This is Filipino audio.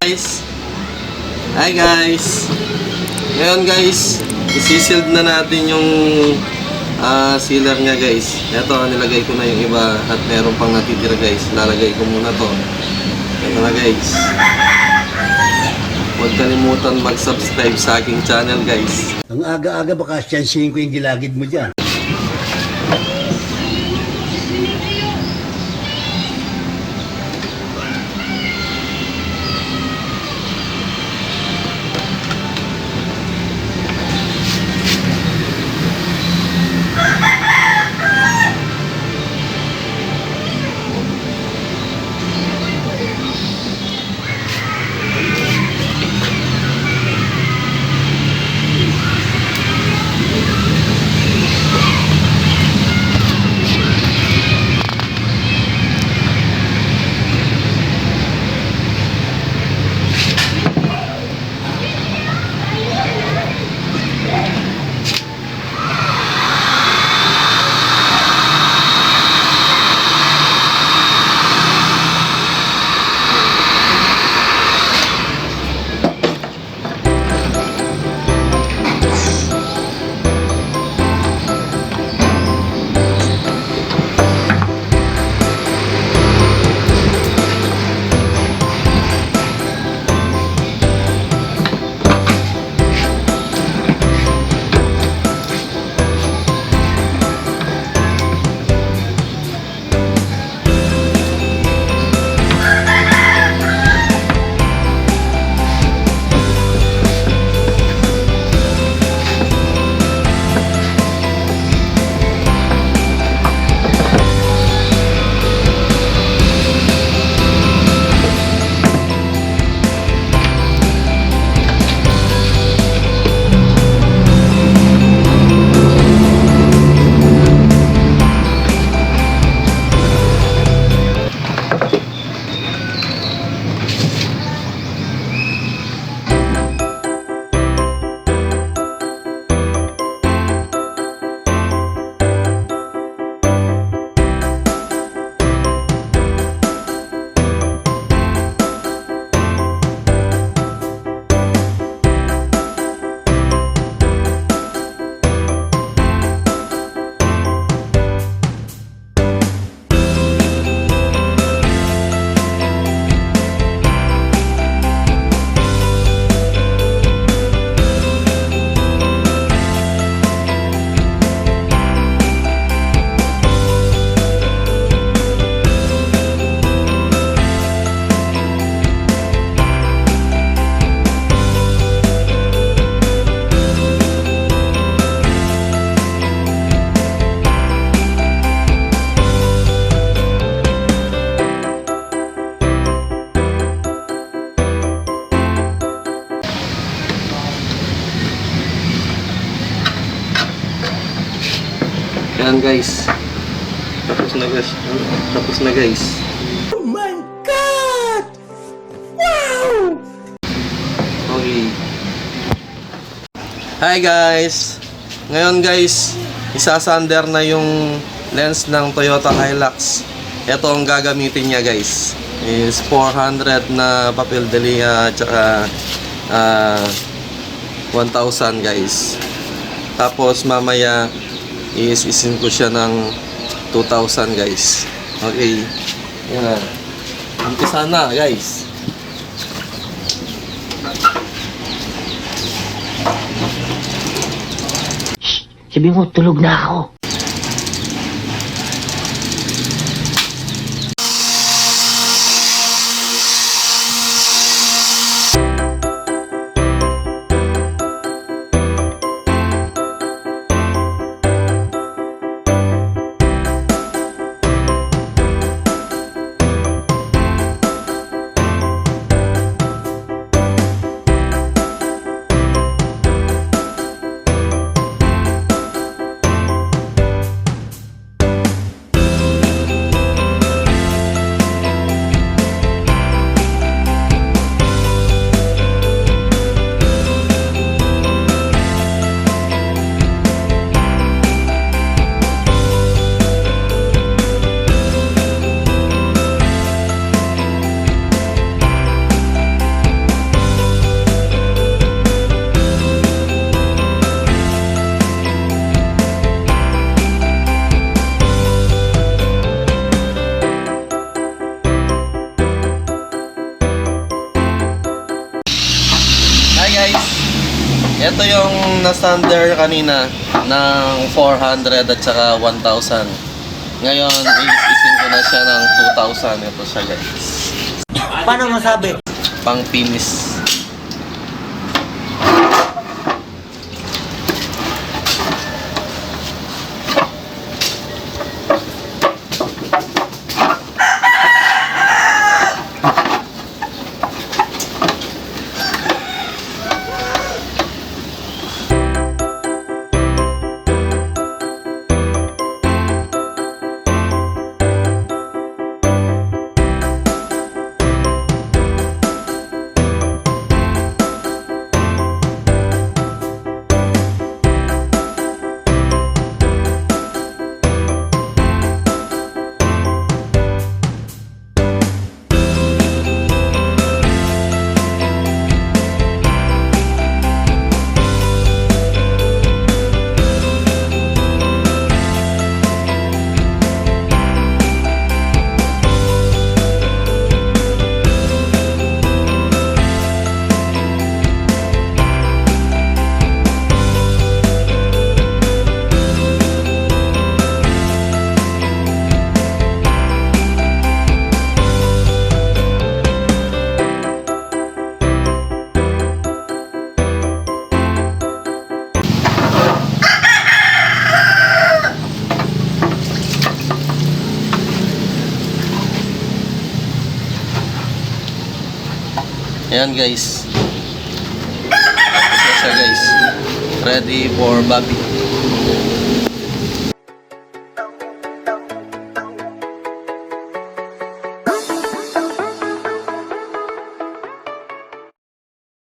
Guys, hi guys. Ngayon guys, isi-sealed na natin yung sealer niya guys. Ito, nilagay ko na yung iba at meron pang natitira guys. Lalagay ko muna to. Ito na guys. Huwag kalimutan mag-subscribe sa aking channel guys. Ang aga-aga baka siyansihin ko yung gilagid mo dyan. Yan guys. Tapos na guys. Tapos na guys. Oh my God! Wow! Okay. Hi guys. Ngayon guys, isasander na yung lens ng Toyota Hilux. Ito ang gagamitin niya guys. Is 400 na papel delia at saka 1,000 guys. Tapos mamaya isin ko siya ng 2,000 guys. Okay. Yan. Umpisa na guys. Sabi mo, tulog na ako. ito yung na-standard kanina ng 400 at saka 1,000. Ngayon, iisin ko na siya ng 2,000. Ito siya guys. Paano masabi? Pang finish. Ayan guys. Tapos na siya guys. Ready for Bobby.